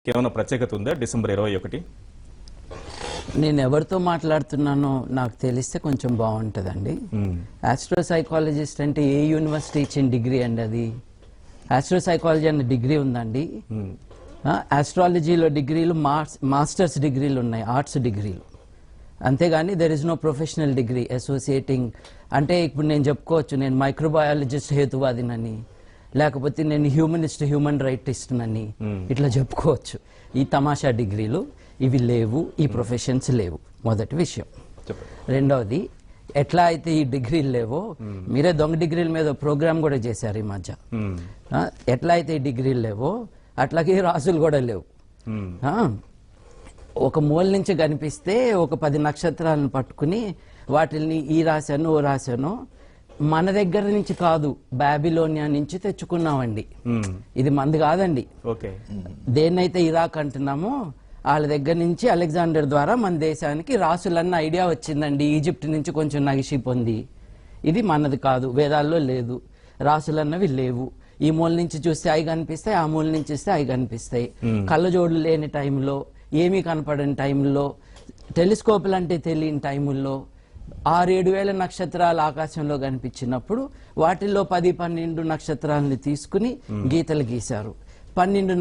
ఏమైనా ప్రత్యేకత ఉందా డిసెంబర్ 21? నేను ఎవరితో మాట్లాడుతున్నానో నాకు తెలిస్తే కొంచెం బాగుంటుందండి. ఆస్ట్రోసైకాలజిస్ట్ అంటే ఏ యూనివర్సిటీ ఇచ్చిన డిగ్రీ అండి? అది ఆస్ట్రోసైకాలజీ అనే డిగ్రీ ఉందండి. ఆస్ట్రాలజీలో డిగ్రీలు మాస్టర్స్ డిగ్రీలు ఉన్నాయి, ఆర్ట్స్ డిగ్రీలు. అంతేగాని there is no professional degree associating. అంటే ఇప్పుడు నేను చెప్పుకోవచ్చు, నేను మైక్రోబయాలజిస్ట్ హేతువాదినని, లేకపోతే నేను హ్యూమనిస్ట్ హ్యూమన్ రైటిస్ట్ అని ఇట్లా చెప్పుకోవచ్చు. ఈ తమాషా డిగ్రీలు ఇవి లేవు, ఈ ప్రొఫెషన్స్ లేవు, మొదటి విషయం. రెండవది, ఎట్లా అయితే ఈ డిగ్రీలు లేవో, మీరే దొంగ డిగ్రీల మీద ప్రోగ్రామ్ కూడా చేశారు ఈ మధ్య. ఎట్లా అయితే ఈ డిగ్రీలు లేవో అట్లాగే రాసులు కూడా లేవు. ఒక మూల నుంచి కనిపిస్తే ఒక 10 నక్షత్రాలను పట్టుకుని వాటిని ఈ రాశాను ఓ రాశాను, మన దగ్గర నుంచి కాదు, బాబిలోనియా నుంచి తెచ్చుకున్నామండి. ఇది మంది కాదండి. దేన్నైతే ఇరాక్ అంటున్నామో వాళ్ళ దగ్గర నుంచి అలెగ్జాండర్ ద్వారా మన దేశానికి రాసులన్న ఐడియా వచ్చిందండి. ఈజిప్ట్ నుంచి కొంచెం నగిషి పొంది. ఇది మనది కాదు, వేదాల్లో లేదు, రాసులన్నవి లేవు. ఈ మూల నుంచి చూస్తే అవి కనిపిస్తాయి, ఆ మూల నుంచి చూస్తే అవి కనిపిస్తాయి. కళ్ళజోడులు లేని టైంలో, ఏమీ కనపడని టైంలో, టెలిస్కోపులు అంటే తెలియని టైముల్లో 6-7 వేల నక్షత్రాలు ఆకాశంలో కనిపించినప్పుడు వాటిల్లో 10-12 నక్షత్రాలని తీసుకుని గీతలు గీశారు. 12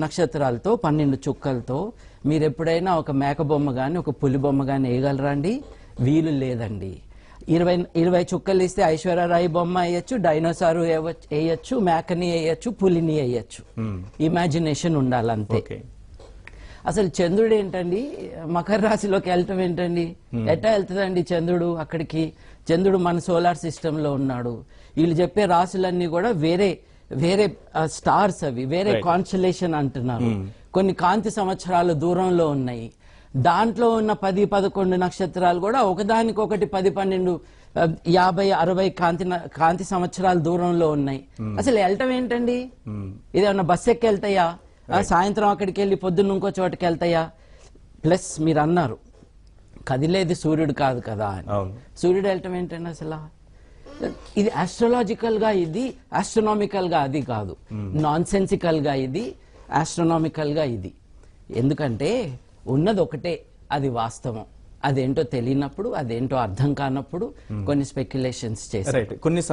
నక్షత్రాలతో 12 చుక్కలతో మీరు ఎప్పుడైనా ఒక మేక బొమ్మ గాని ఒక పులి బొమ్మ గాని వేయగలరా అండి? వీలు లేదండి. 20 చుక్కలు ఇస్తే ఐశ్వర్యరాయ్ బొమ్మ వేయచ్చు, డైనోసారు వేయచ్చు, మేకని వేయచ్చు, పులిని వేయచ్చు. ఇమాజినేషన్ ఉండాలంతే. అసలు చంద్రుడు ఏంటండి మకర రాశిలోకి వెళ్ళటం ఏంటండి? ఎట్టా వెళ్తుందండి చంద్రుడు అక్కడికి? చంద్రుడు మన సోలార్ సిస్టమ్ లో ఉన్నాడు. వీళ్ళు చెప్పే రాశులన్నీ కూడా వేరే వేరే స్టార్స్, అవి వేరే కాన్స్టలేషన్ అంటున్నారు. కొన్ని కాంతి సంవత్సరాలు దూరంలో ఉన్నాయి. దాంట్లో ఉన్న 10-11 నక్షత్రాలు కూడా ఒకదానికొకటి 10-12 50-60 కాంతి సంవత్సరాల దూరంలో ఉన్నాయి. అసలు వెళ్ళటం ఏంటండి? ఇదేమన్నా బస్సు ఎక్కి వెళ్తాయా? సాయంత్రం అక్కడికి వెళ్ళి పొద్దున్న ఇంకో చోటుకి వెళ్తాయా? ప్లస్ మీరు అన్నారు కదిలేది సూర్యుడు కాదు కదా అని. సూర్యుడు వెళ్ళటం ఏంటండి అసలు? ఇది ఆస్ట్రాలజికల్ గా ఇది, ఆస్ట్రోనామికల్ గా అది కాదు. నాన్ సెన్సికల్ గా ఇది, ఆస్ట్రోనామికల్ గా ఇది. ఎందుకంటే ఉన్నది ఒకటే, అది వాస్తవం. అదేంటో తెలియనప్పుడు, అదేంటో అర్థం కానప్పుడు కొన్ని స్పెక్యులేషన్స్ చేశారు. కొన్ని